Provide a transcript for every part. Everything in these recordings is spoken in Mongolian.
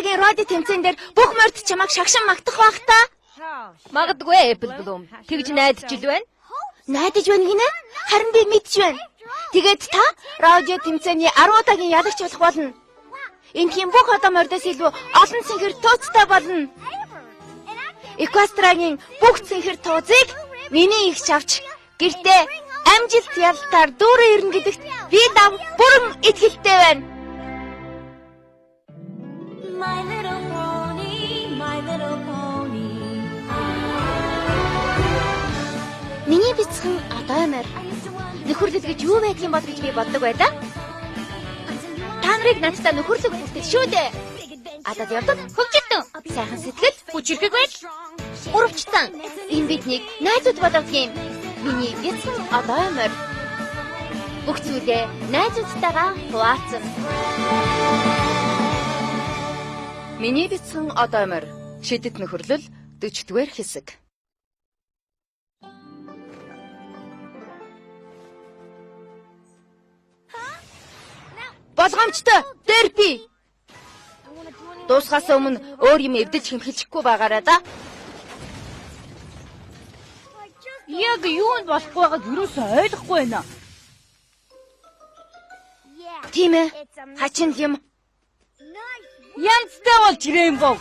дараагийн радио тэмцээн дээр бүх морд чамайг шагшин магтах байх та. Магадгүй Apple Bloom. Тэгж найдаж ил байна. Найдаж байна гинэ? Харин би мэдж байна. Тэгээд та радио тэмцээний 10 удаагийн ялагч болох болно. Энэхийн бүх одоо мордоос илүү олон цэнхэр тууцтай болно. Эквастрагийн бүх цэнхэр тууцыг миний их авч гэртээ амжилт ялтаар дүүрэн ирнэ гэдэгт би дав бүрэн итгэлтэй байна. My little pony, my little pony. Миний бяцхан одоо амар. Нөхөрлөл гэж юу байдаг юм бол гэж би боддог байлаа. Та нарыг надтай нөхөрлөг хүртэл шүү дээ. Адад явдаг хөгжилтэн. Сайхан сэтгэл, хүчирхэг байл. Урвчтан. Энэ биднийг найзууд болгох юм. Миний бяцхан одоо амар. Бүх зүйлээ найзуудтайгаа хуваалцсан. Миний бяцхан одоо амар. Шидэт нөхөрлөл 40-р хэсэг. Болгоомжтой дерби. Дуусгаас өмнө өөр юм эвдэж хэмхэлчихгүй байгаарай да. Яг юунд болохгүй байгааг юусоо ойлгохгүй байна. Тийм ээ. Хачин юм. Янзтай болж Rainbow.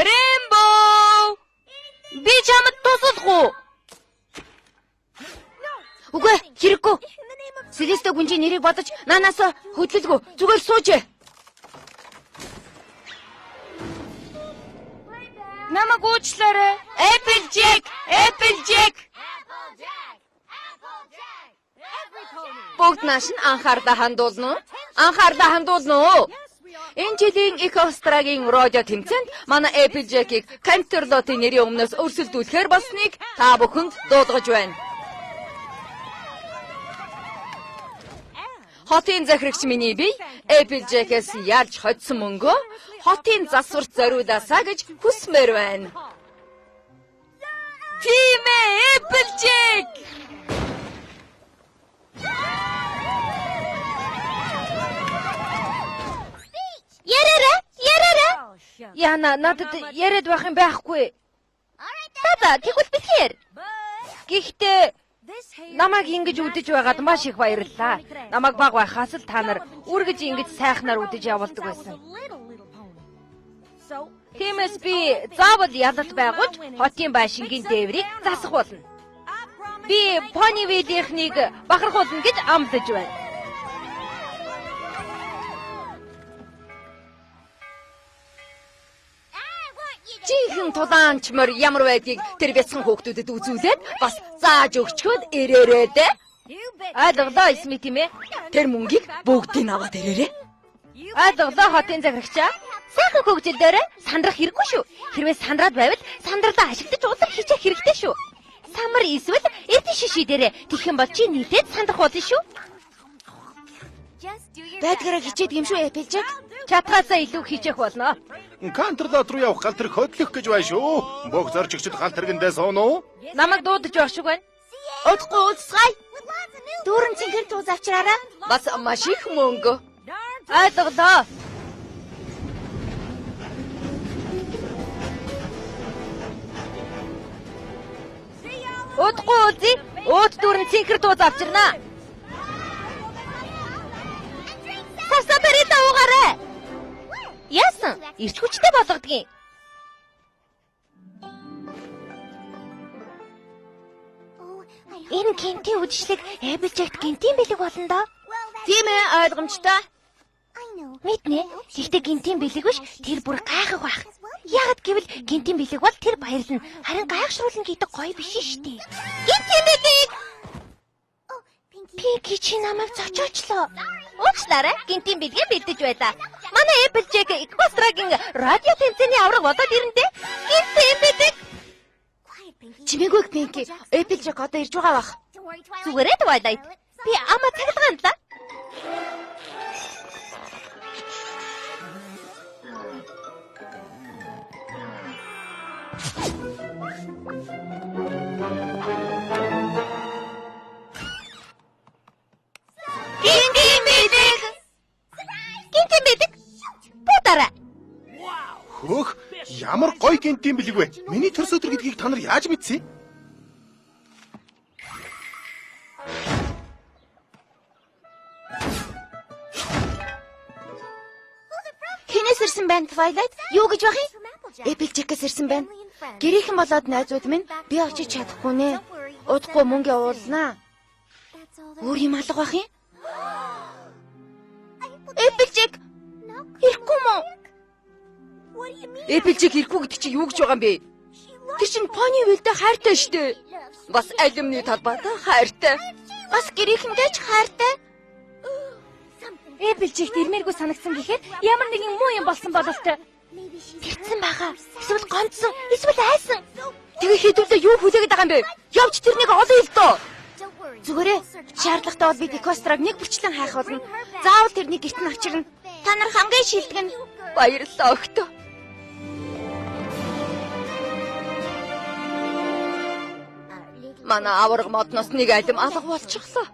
Rainbow! Би чамд тусалах уу? Үгүй, хэрэггүй. Celeste гүнжийн нэрийг бодож нанаас хөдлөлгүй. Зүгээр сууж. Намайг уучлаарай. Applejack, Applejack. Бүгд нааш нь анхаардаа хандуулна уу? Анхаардаа хандуулна уу? Энэ жилийн Эквастрагийн радио тэмцээнд манай Applejack-ийг Canterlot-ийн нэрийн өмнөөс өрсөлдүүлэхээр болсныг та бүхэнд дуудгаж байна. Хотын захирагч миний бие Applejack-ээс ялж хоцсон мөнгөө хотын засварт зориулаасаа гэж хүсмээр байна. Тийм ээ, Applejack! Ярараа. Яна надад яриад байх юм байхгүй. Тата тэгвэл битгээр. Гэхдээ намайг ингэж үдэж байгаад маш их баярлалаа. Намайг баг байхаас л та нар үргэж ингэж сайхнаар үдэж явуулдаг байсан. Тиймээс би заавал ялалт байгуулж хотын байшингийн дээврийг засах болно. Би Ponyville-ийнхнийг бахархуулна гэж амлаж байна. Чихэн тулаанч мөр ямар байдгийг тэр бяцхан хүүхдүүдэд үзүүлээд бас зааж өгчхөд ирээрээ дээ. Ойлголоо Смит тийм ээ. Тэр мөнгийг бүгдийг аваад ирээрээ. Ойлголоо хотын захирагчаа. Сайхан хөгжилдөрөө Сандрах хэрэггүй шүү. Хэрвээ сандраад байвал сандралаа ашиглаж уулах хийчих хэрэгтэй шүү. Самар эсвэл эд шиший дээрээ тэгэх юм бол чи нийлээд сандрах болно шүү. Байдгаараа хичээд юм шүү Applejack. Чадхаасаа илүү хийчих болно. Canterlot руу явах гал тэрэг хөдлөх гэж байна шүү. Бүх зорчигчд гал тэргэндээ сууна уу? Намайг дуудаж байх шиг байна. Удахгүй уулзгай. Дүүрэн цэнхэр туз авчраарай. Бас маш их мөнгө. Ойлголоо. Удахгүй уулзъя. Ууд дүүрэн цэнхэр туз авчирнаа. Сарсапарита уугаарай. Яасан? Ирч хүчтэй болгодгийг. Энэ гинтийн үдшилэг Applejack гинтийн бэлэг болно доо. Тийм ээ, ойлгомжтой. Мэднэ. Гэхдээ гинтийн бэлэг биш, тэр бүр гайхах байх. Ягд гэвэл гинтийн бэлэг бол тэр баярлна. Харин гайхшруулна гэдэг гоё биш шүү дээ. Гинтийн бэлэг. Пинки чи намайг зочоочлоо. Уучлаарай. Гинтийн бэлгээ бэлдэж байлаа. Манай Applejack Эквастрагийн радио тэмцээний авраг бодоод ирэнтэй. Гинтийн бэлэг. Чимээгүй Пинки, Applejack одоо ирж байгаа бах. Зүгээрээ Twilight. Би ама цагтгаанлаа. ямар гоё гинтийн бэлэг вэ? Миний төрс өдөр гэдгийг та нар яаж мэдсэн? Хинээс ирсэн байна, Twilight? Юу гэж байх юм? Applejack-ээс ирсэн байна. Гэрийнхэн болоод найзууд минь би очиж чадахгүй нэ. Удахгүй мөнгө уулнаа. Өөр юм алга байх юм? Applejack! Ирэхгүй мө? Applejack ирэхгүй гэдэг чи юу гэж байгаа юм бэ? Тэр чинь Ponyville-тэй хайртай штэ. Бас алюмны талбайтай хайртай. Бас гэрийнхэнтэй ч хайртай. Applejack ирмээргүй санагдсан гэхээр ямар нэгэн муу юм болсон бололтой. Тэрцэн байгаа. Эсвэл гомдсон, эсвэл айсан. Тэгээ хэдүүлээ юу хүлээгээд байгаа юм бэ? Явж тэрнийг олё л доо. Зүгээрээ шаардлагатай бол бид Equestrag нэг бүрчлэн хайх болно. Заавал тэрний гэрт нь авчирна. Та нар хамгийн шилдэг нь Баярлалаа өгтөө. Манай аварга модноос нэг алим алга болчихлоо.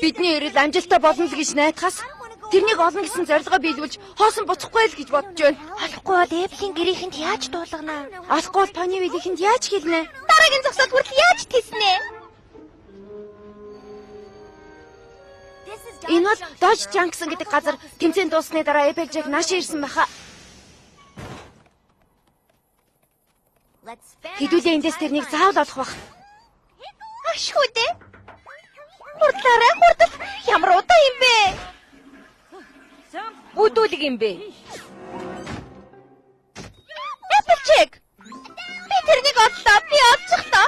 Бидний ирэл амжилттай болно л гэж найдахаас тэрнийг олно гэсэн зорилгоо биелүүлж хоосон буцахгүй л гэж бодож байна. Олохгүй бол Apple-ийн гэрийнхэнд яаж дуулгана? олохгүй бол Ponyville-ихэнд яаж хэлнэ? Дараагийн зогсоод хүртэл яаж тэснэ? Энэ бол Dodge Junction гэдэг газар тэмцээн дууссаны дараа Applejack нааш ирсэн байхаа. Хэдүүлээ эндээс тэрнийг заавал олох бах. Ашгүй дээ. Хурдлаарай, хурдл. Ямар удаа юм бэ? Бүдүүлэг юм бэ? Applejack. Би тэрнийг одлоо. Би одлоо.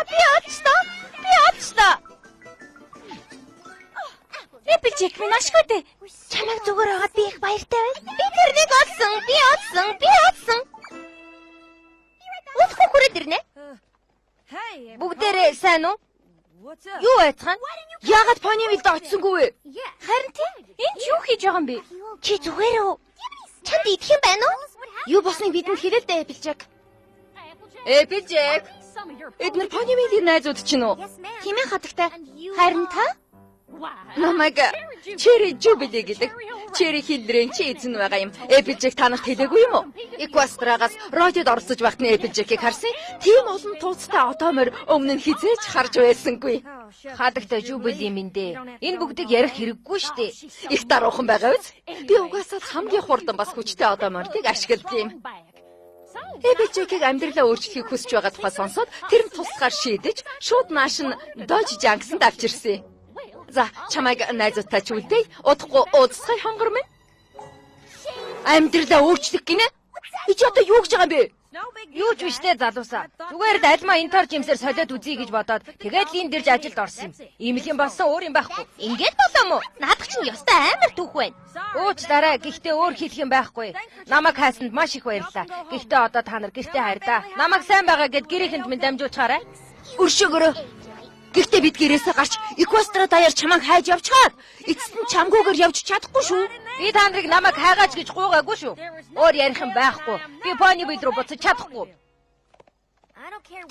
Applejack минь ашгүй дээ. Чамайг зүгээр байгаад би их баяртай байна. Би тэрнийг олсон. Удахгүй хүрээд ирнэ. Бүгдээрээ сайн уу? Юу айцхан? Яагаад Ponyville-д очсонгүй вэ? Харин тийм. Энд юу хийж байгаа юм бэ? Чи зүгээр үү? Чанд идэх юм байна уу? Юу босныг бидэнд хэлээ л дээ, Applejack. Applejack. Эдгээр Ponyville-ийн найзууд чинь үү? Хэмээн хатагтай. Харин та? Намайг Cherry Jubilee гэдэг. Cherry хилдрэн чи эзэн байгаа юм. Applejack танарт хэлээгүй юм уу? Equestragаас Rocket оролцож байхад нь Applejack-ийг харсан. Тийм олон тууцтай одоомор өмнө нь хизээж харж байсангүй. Хадагтай Jubilee минь дээ. Энэ бүгдийг ярих хэрэггүй штэ. Их даруухан байгаа биз? Би угаасаа хамгийн хурдан бас хүчтэй одоомордыг ашигладаг юм. Applejack-ийг амьдралаа өөрчлөхийг хүсэж байгаа тухай сонсоод тэр нь туслахаар шийдэж шууд нааш нь Dodge Junction-д авчирсан. За, чамайг найзуудтай ч үлдээ. Удахгүй уудсгай хонгор минь. Амьдралаа өөрчлөх гинэ? Би ч одоо юу гэж байгаа юм бэ? Юу ч биштэй залуусаа. Зүгээр л альма интер жимсээр солиод үзье гэж бодоод тэгээд л энэ дэрж ажилд орсон юм. Ийм л юм болсон өөр юм байхгүй. Ингээд болоо мó? Наадах чинь ёстой амар түүх байна. Уучлаарай. Гэхдээ өөр хэлэх юм байхгүй. Намайг хайсанд маш их баярлалаа. Гэхдээ одоо та нар гэртээ хайрдаа. Намайг сайн байгаа гэд гэрийнхэнд минь дамжуулчаарай. Өршөөгөрөө. Гэхдээ бид гэрээсээ гарч Equestria даяар чамайг хайж явчихад эцэст нь чамгүйгээр явж чадахгүй шүү. Би та нарыг намайг хайгаач гэж гуйгаагүй шүү. Өөр ярих юм байхгүй. Би Ponyville руу буцаж чадахгүй.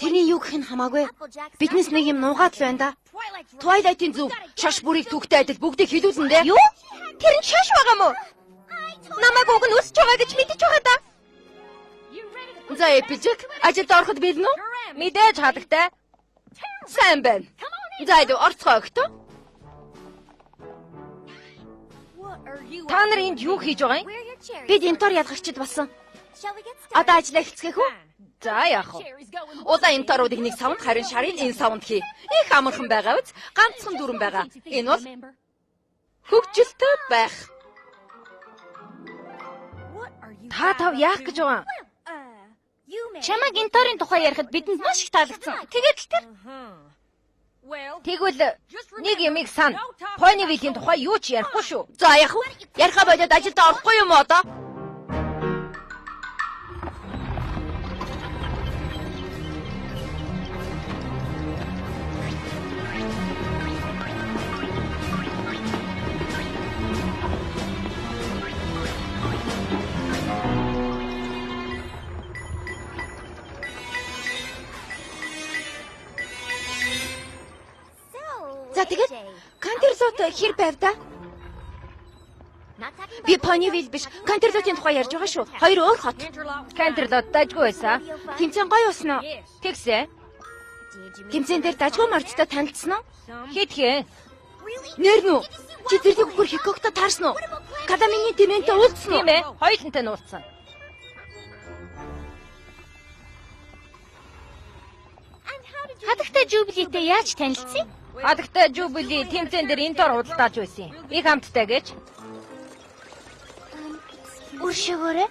Тэрний юу гэх нь хамаагүй. Биднес нэг юм нуугаад л байна да. Twilight-ийн зөв шаш бүрийг түүхтэй адил бүгдийг хэлүүлэн дээ. Юу? Тэр нь шаш байгаа мó? Намайг уг нь өсөж байгаа гэж мэдэж байгаа да. За Applejack, ажилд ороход бэлэн үү? Мэдээж хадагтай. Сайн байна. За идэ орцгоо өгтөө. Та нар энд юу хийж байгаа юм? Бид энтор ялгарчд болсон. Одоо ажил эхэлцгээх үү? За яах вэ? Улаан энторуудыг нэг савнд харин шарын энэ савнд хий. Их амархан байгаа биз? Ганцхан дүрэн байгаа. Энэ бол хөгжилтэй байх. Та тав яах гэж байгаа? Чамайг энторын тухай ярихад бидэнд маш их таалагдсан. Тэгээд л тэр Тэгвэл нэг юмыг сан. Ponyville-ийн тухай юу ч ярихгүй шүү. За яах вэ? Яриха болоод ажилд орохгүй юм уу одоо? За тэгээд Кантерлот хэр байв да? Би Ponyville биш, Кантерлотын тухай ярьж байгаа шүү. Хоёр өөр хот. Canterlot дажгүй байсан. Тэмцээн гоё уснаа. Тэгсэ. Тэмцээн дээр дажгүй марттай танилцсан уу? Хитгэн. Нэр нү? Чи зэрлэг өгөр Хикогто таарсан уу? Кадамины тэмэнтэй уулзсан уу? Тийм ээ. Хоёулантай нуулцсан. Хадагтай Jubilee-тэй яаж танилцсан? Хадагтай Jubilee тэмцээн дээр энтор худалдааж байсан. Их хамттай гэж. Үршөөгөөрэй.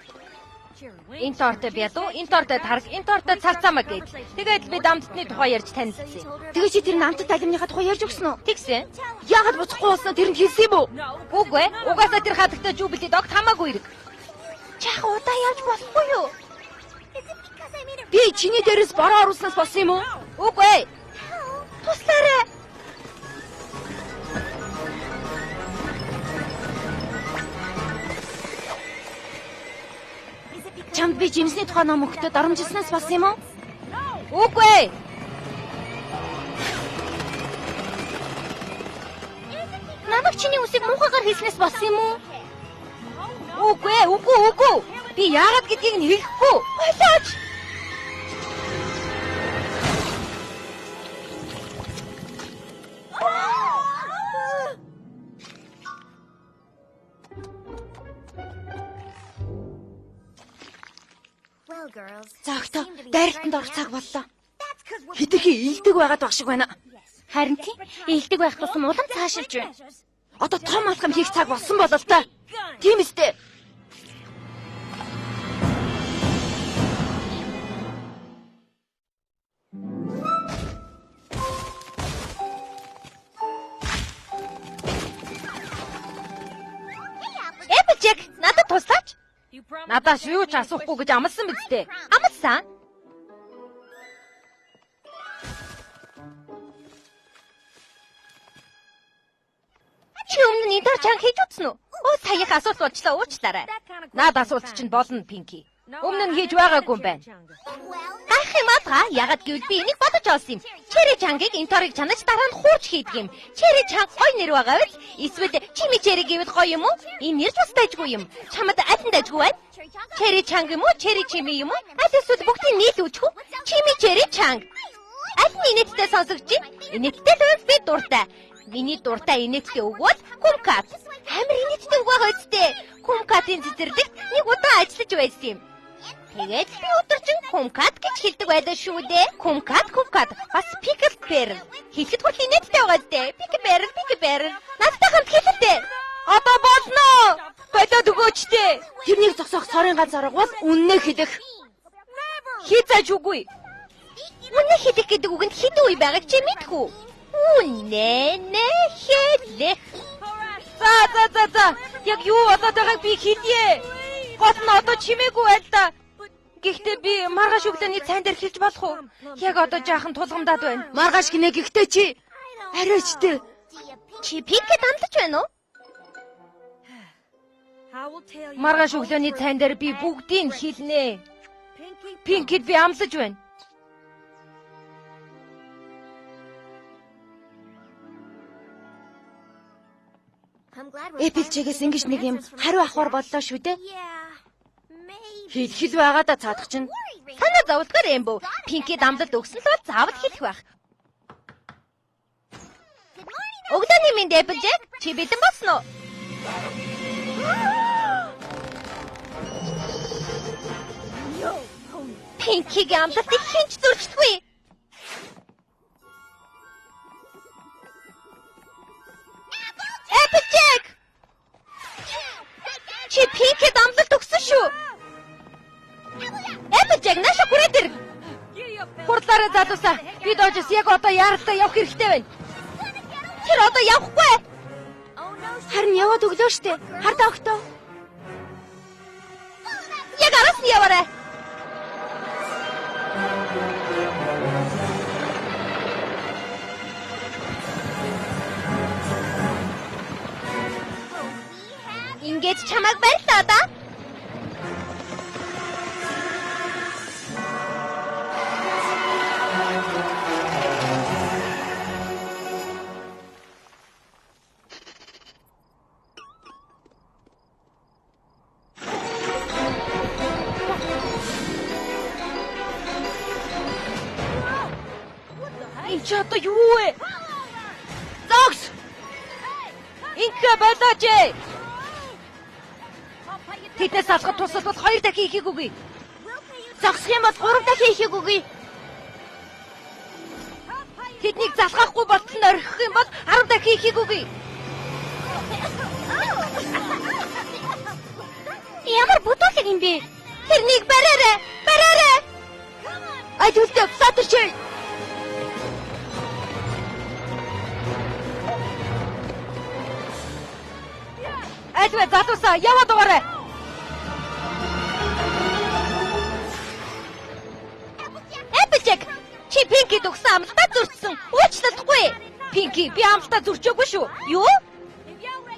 Энтортой бядуу, энтортой тарг, энтортой царцаамаа гээд. Тэгээд бид амтны тухай ярьж танилцсан. Тэгээ чи тэр намтад алимныхаа тухай ярьж өгсөн үү? Тэгсэн. Яагаад буцахгүй болсноо тэр нь хэлсэн юм уу? Үгүй ээ. Угаасаа тэр хадагтай Jubilee догт хамаагүй хэрэг. Чаах удаа явж болохгүй юу? Би чиний дээрээс бороо оруулснаас болсон юм уу? Үгүй ээ. Туслаарай. Чамд би жимсний тухай ном өгтөд оромжилснаас болсон юм уу? Үгүй ээ. Намайг чиний үсийг муухайгаар хийснээс болсон юм уу? Үгүй ээ. Үгүй. Би яагаад гэдгийг нь хэлэхгүй. Болооч. Загта дайралтанд орох цаг боллоо. Хитрхи ийдэг байгаад баг шиг байна. Харин тийм ээлдэг байх тусам улам цаашилж байна. Одоо том алхам хийх цаг болсон болол та. Тийм үстэй. Applejack, надад туслаач. Надаас юу ч асуухгүй гэж амласан биз дээ. Амтсан. Чи өмнө нь энэ чанга хийж утсан уу? Оо саяхан асуулт болчлаа уучлаарай. Наад асуулт чинь болно Pinky. Өмнө нь хийж байгаагүй юм байна. Ах юм аа, ягаад гэвэл би энийг бодож олсон юм. Cherry чангийг энторыг чанаж дараа нь хууч хийдэг юм. Cherry чанга гоё нэр байгаа байл. Эсвэл Chimmy Cherry гэвэл гоё юм уу? Энэ нэр ч бас дайггүй юм. Чамд аль нь дайггүй байна? Cherry чанга юм уу? Cherry Chimmy юм уу? Аль эсвэл бүгдийг нийлүүлчих үү? Chimmy Cherry чанга. Аль нь инээдтэй сонсогч юм? Инээдтэй л би дуртай. Миний дуртай инээдтэй үг бол Kumquat. Амар инээдтэй үг байгаа үстэй. Kumquat-ийн цэцэрлэгт нэг удаа ажиллаж байсан юм. Тэгээд би өдөржин Kumquat гэж хэлдэг байлаа шүү дээ. Kumquat. Бас Pickle Barrel. Хэлэхэд хөл инээдтэй байгаа дээ. Pickle Barrel. Надтай хамт хэлэлтэй. Одоо болно. Болоод өгөөч дээ. Тэрнийг зогсоох сорын ганц арга бол үннээ хэлэх. Хийцааж үгүй. Үнэ хэлэх гэдэг үгэнд хэдэн үе байгааг чи мэдэх үү? Үнэ хэлэх. За. Яг юу болоод байгааг би хэлье. Гол нь одоо чимээгүй байл да. Гэхдээ би маргааш өглөөний цайн дээр хэлж болох уу? Яг одоо жаахан тулгамдаад байна. Маргааш гинэ гэхдээ чи арайчтэй. Чи Pinky-д амлаж байна уу? Маргааш өглөөний цайн дээр би бүгдийг хэлнэ. Pinky-д би амлаж байна. Applejack-ээс ингэж нэг юм хариу авахар боллоо шүү дээ. Хэлхэл байгаа да цаадах чинь. Санаа зовлохоор юм бөө. Pinky-д амлалт өгсөн л бол заавал хэлэх байх. Өглөөний минь Applejack, чи бэлэн болсон уу? Пинкигийн амлалтыг хинч зөрчдөггүй. Applejack! Чи Пинкид амлалт өгсөн шүү. Applejack наша хүрээд ир. Хурдлаараа залуусаа. Би доожс яг одоо яаралтай явах хэрэгтэй байна. Тэр одоо явахгүй. Харин яваад өглөө штэ. Хардаа өгтөө. Яг араас нь яваарай. Ингээд чамайг барьлаа да. Энд ч одоо юу вэ? Зогс! Инхэ болооч! Тэднээс салахад тусалбал 2 дахин ихийг үгүй. Зогсох юм бол 3 дахин ихийг үгүй. Тэднийг залхахгүй болтол нь орхих юм бол 10 дахин ихийг үгүй. Ямар бодолтой юм бэ? Тэрнийг бариарай! Бариарай! Ай төлтөө сатарч. Альва залуусаа яваад угаарай. Applejack, чи Пинкид өгсөн амлалтаа зөрчсөн. Уучлалтгүй. Пинки, би амлалтаа зөрчөөгүй шүү. Юу?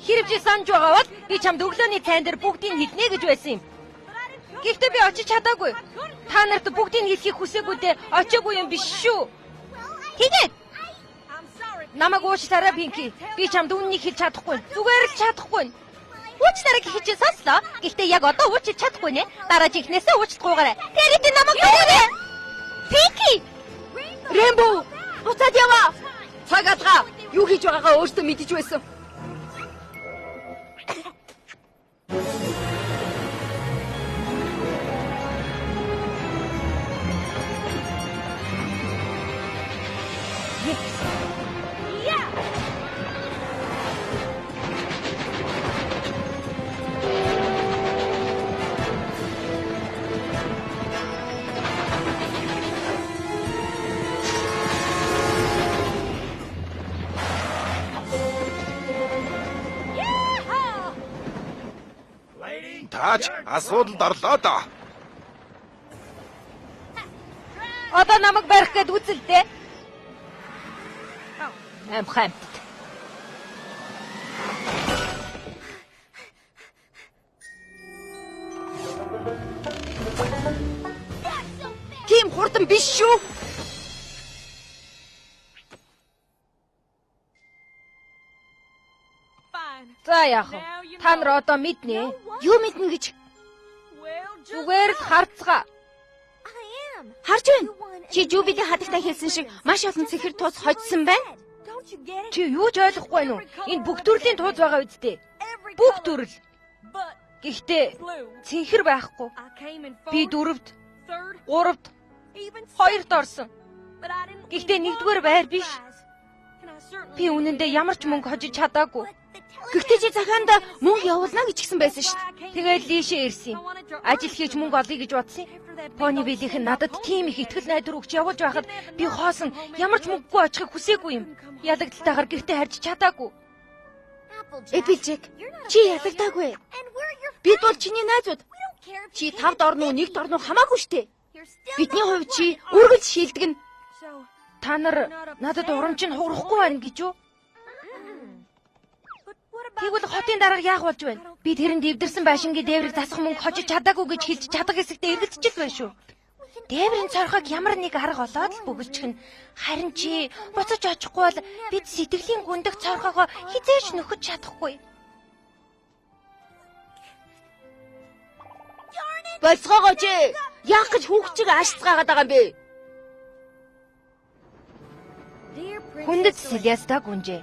Хэрвээ санаж байгаа бол би чамд өглөөний цайн дээр бүгдийг хэлнэ гэж байсан юм. Гэхдээ би очиж чадаагүй. Та нарт бүгдийг хэлхийг хүсээгүй дээ. Очоогүй юм биш шүү. Тэгээд намайг уучлаарай Пинки. Би чамд үннийг хэлж чадахгүй. Зүгээр л чадахгүй. Уучлаарай гэж чи сонслоо. Гэхдээ яг одоо уучлах чадахгүй нэ. Дараа жихнээсээ уучлахгүйгаарай. Тэр их намайг бариарай. Пинки! Рэмбо! Буцаад яваа. Цаг алгаа. Юу хийж байгаагаа өөртөө мэдэж байсан. Таач асуудалд орлоо да. Одоо намайг барих гээд үзэлтэй. Амхамт. Тийм хурдан биш шүү. За яах вэ? Та нар одоо мэднэ. Юу мэднэ гэж? Зүгээр л харцгаа. Харж байна. Чи Жубилийн хадагтай хэлсэн шиг маш олон цэхэр туус хоцсон байна. Чи юу ч ойлгохгүй байна уу? Энэ бүх төрлийн тууз байгаа үсттэй. Бүх төрөл. Гэхдээ цэнхэр байхгүй. Би 4-т, 3-т, 2-т орсон. Гэхдээ 1-р байр биш. Би үнэндээ ямар ч мөнгө хожиж чадаагүй. Гэхдээ чи захаанд мөнгө явуулна гэж гисэн байсан шүү дээ. Тэгээд лишээ ирсэн. Ажил хийж мөнгө олъё гэж бодсон. Пони Виллийнх нь надад тийм их ихтгэл найдвар өгч явуулж байхад би хоосон ямар ч мөнгөгүй очихыг хүсээгүй юм. Ядагдалтайгаар гэртээ харж чадаагүй. Applejack, чи ядагдаагүй. Бид бол чиний найзууд. Чи 5-д орно уу, 1-д орно уу хамаагүй штэ. Бидний хувьд чи үргэлж шилдэг нь. Та нар надад урамч нь хуурахгүй байна гэж юу? Тэгвэл хотын дараа яах болж байна? Би тэрэнд дэвдэрсэн байшингийн дээврийг засах мөнгө хожиж чадаагүй гэж хэлж чадах хэсэгтээ эргэлзэж байна шүү. Дээврийн цорхойг ямар нэг арга олоод л бөглчих нь. Харин чи буцаж очихгүй бол бид сэтгэлийн гүндэх цорхойгоо хизээч нөхөж чадахгүй. Болцоогоо чи яах гэж хүүхчиг аашцгаагаад байгаа юм бэ? Хүндэт Селяста гүнжээ.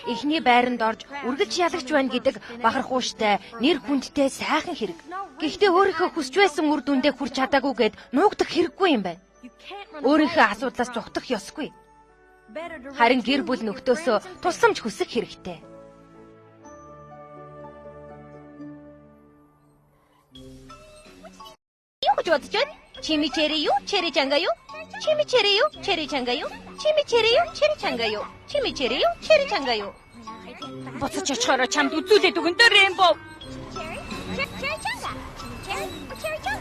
Эхний байранд орж үргэлж ялагч байна гэдэг бахархууштай, нэр хүндтэй сайхан хэрэг. Гэхдээ өөрийнхөө хүсч байсан үр дүндээ хүрч чадаагүйгээд нуугдах хэрэггүй юм байна. Өөрийнхөө асуудлаас зүхтах ёсгүй. Харин гэр бүл нөхдөөсөө тусламж хүсэх хэрэгтэй. Юу гэж бодож байна? Чимичэри юу? Чэри чанга юу? Чимичэри юу? Чэри чанга юу? Чимичэри юу? Чэри чанга юу? Чимичэри юу? Чэри чанга юу? Буцаж очихороо чамд үзүүлээд өгөн дээр юм боо. Cherry changa. Cherry changa.